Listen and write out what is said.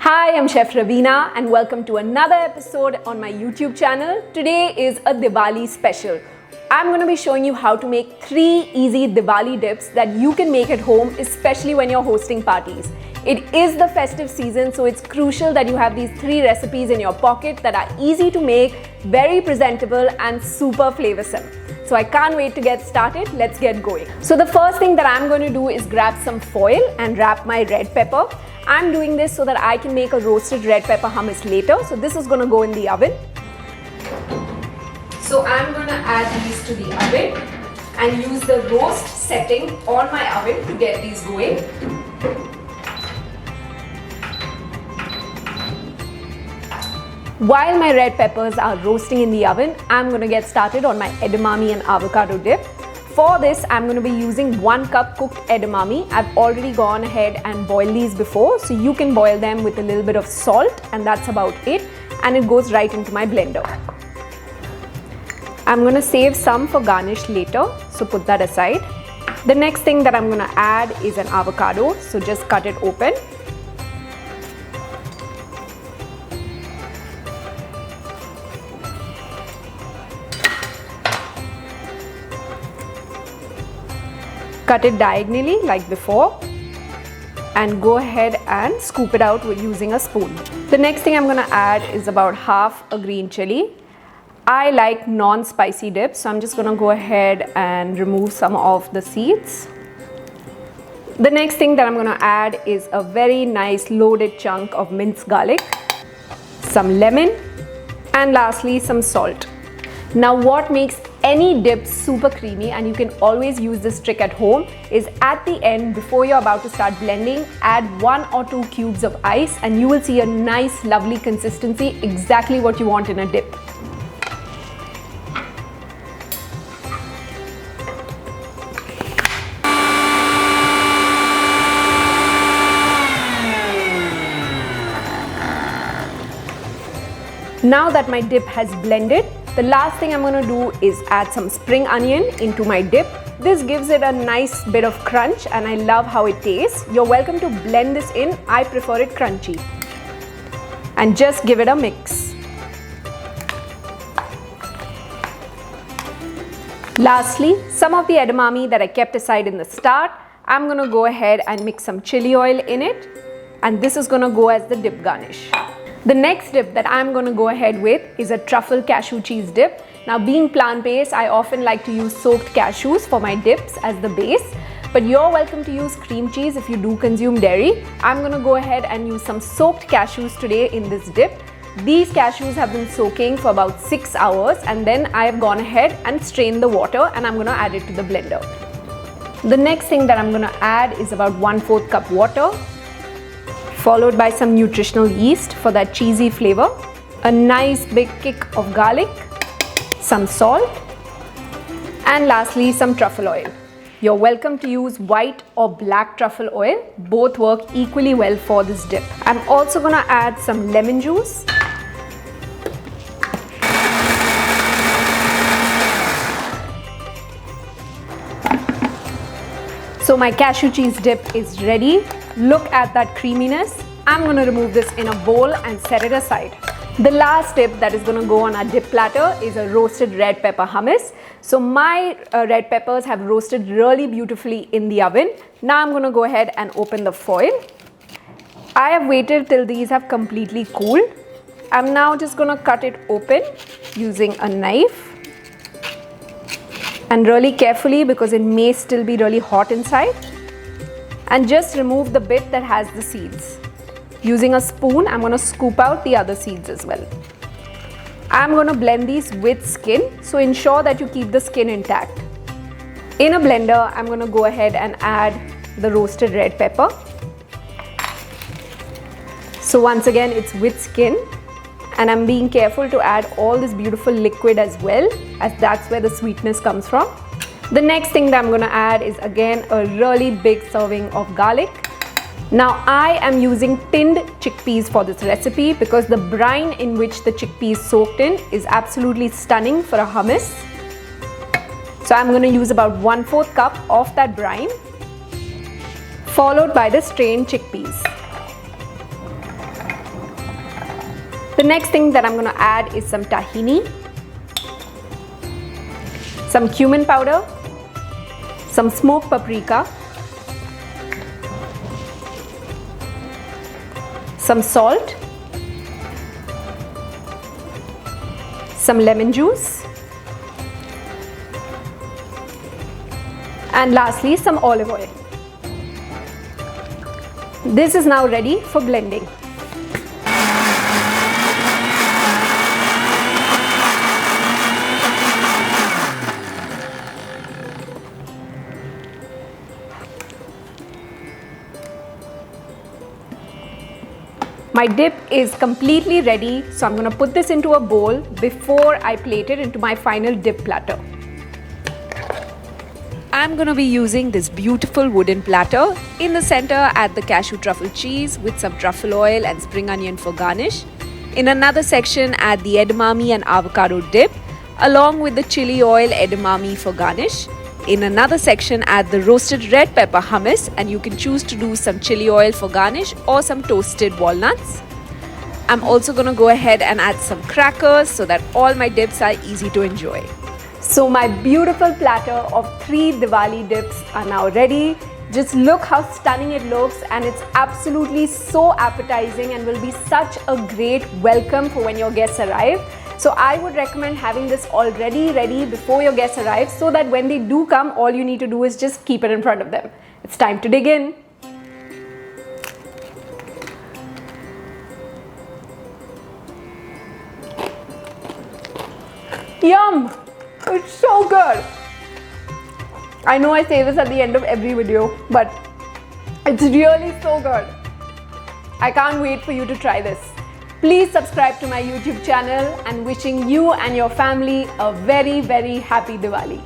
Hi, I'm Chef Ravina and welcome to another episode on my YouTube channel. Today is a Diwali special. I'm going to be showing you how to make 3 easy Diwali dips that you can make at home, especially when you're hosting parties. It is the festive season, so it's crucial that you have these 3 recipes in your pocket that are easy to make, very presentable and super flavorsome. So I can't wait to get started. Let's get going. So the first thing that I'm going to do is grab some foil and wrap my red pepper. I'm doing this so that I can make a roasted red pepper hummus later. So this is going to go in the oven. So I'm going to add these to the oven and use the roast setting on my oven to get these going. While my red peppers are roasting in the oven, I'm going to get started on my edamame and avocado dip. For this, I'm going to be using 1 cup cooked edamame. I've already gone ahead and boiled these before, so you can boil them with a little bit of salt, and that's about it. And it goes right into my blender. I'm going to save some for garnish later, so put that aside. The next thing that I'm going to add is an avocado, so just cut it open. Cut it diagonally like before and go ahead and scoop it out with using a spoon. The next thing I'm going to add is about half a green chili. I like non-spicy dips, so I'm just going to go ahead and remove some of the seeds. The next thing that I'm going to add is a very nice loaded chunk of minced garlic, some lemon, and lastly some salt. Now what makes any dip super creamy, and you can always use this trick at home, is at the end before you're about to start blending, add 1 or 2 cubes of ice and you will see a nice lovely consistency, exactly what you want in a dip. Now that my dip has blended, the last thing I'm going to do is add some spring onion into my dip. This gives it a nice bit of crunch and I love how it tastes. You're welcome to blend this in. I prefer it crunchy. And just give it a mix. Lastly, some of the edamame that I kept aside in the start, I'm going to go ahead and mix some chili oil in it. And this is going to go as the dip garnish. The next dip that I'm going to go ahead with is a truffle cashew cheese dip. Now being plant-based, I often like to use soaked cashews for my dips as the base, but you're welcome to use cream cheese if you do consume dairy. I'm going to go ahead and use some soaked cashews today in this dip. These cashews have been soaking for about 6 hours and then I have gone ahead and strained the water and I'm going to add it to the blender. The next thing that I'm going to add is about 1/4 cup water, followed by some nutritional yeast for that cheesy flavor, a nice big kick of garlic, some salt, and lastly some truffle oil. You're welcome to use white or black truffle oil. Both work equally well for this dip. I'm also going to add some lemon juice. So my cashew cheese dip is ready. Look at that creaminess. I'm going to remove this in a bowl and set it aside. The last dip that is going to go on our dip platter is a roasted red pepper hummus. So my red peppers have roasted really beautifully in the oven. Now I'm going to go ahead and open the foil. I have waited till these have completely cooled. I'm now just going to cut it open using a knife. And really carefully because it may still be really hot inside. And just remove the bit that has the seeds. Using a spoon, I'm going to scoop out the other seeds as well. I'm going to blend these with skin, so ensure that you keep the skin intact. In a blender, I'm going to go ahead and add the roasted red pepper. So once again, it's with skin. And I'm being careful to add all this beautiful liquid as well, as that's where the sweetness comes from. The next thing that I'm going to add is again a really big serving of garlic. Now I am using tinned chickpeas for this recipe because the brine in which the chickpeas soaked in is absolutely stunning for a hummus. So I'm going to use about 1/4 cup of that brine, followed by the strained chickpeas. The next thing that I'm going to add is some tahini, some cumin powder, some smoked paprika, some salt, some lemon juice, and lastly some olive oil. This is now ready for blending. My dip is completely ready, so I'm going to put this into a bowl before I plate it into my final dip platter. I'm going to be using this beautiful wooden platter. In the center, add the cashew truffle cheese with some truffle oil and spring onion for garnish. In another section, add the edamame and avocado dip along with the chili oil edamame for garnish. In another section, add the roasted red pepper hummus, and you can choose to do some chili oil for garnish or some toasted walnuts. I'm also going to go ahead and add some crackers so that all my dips are easy to enjoy. So my beautiful platter of 3 Diwali dips are now ready. Just look how stunning it looks, and it's absolutely so appetizing and will be such a great welcome for when your guests arrive. So I would recommend having this already ready before your guests arrive, so that when they do come, all you need to do is just keep it in front of them. It's time to dig in. Yum! It's so good. I know I say this at the end of every video, but it's really so good. I can't wait for you to try this. Please subscribe to my YouTube channel, and wishing you and your family a very, very happy Diwali.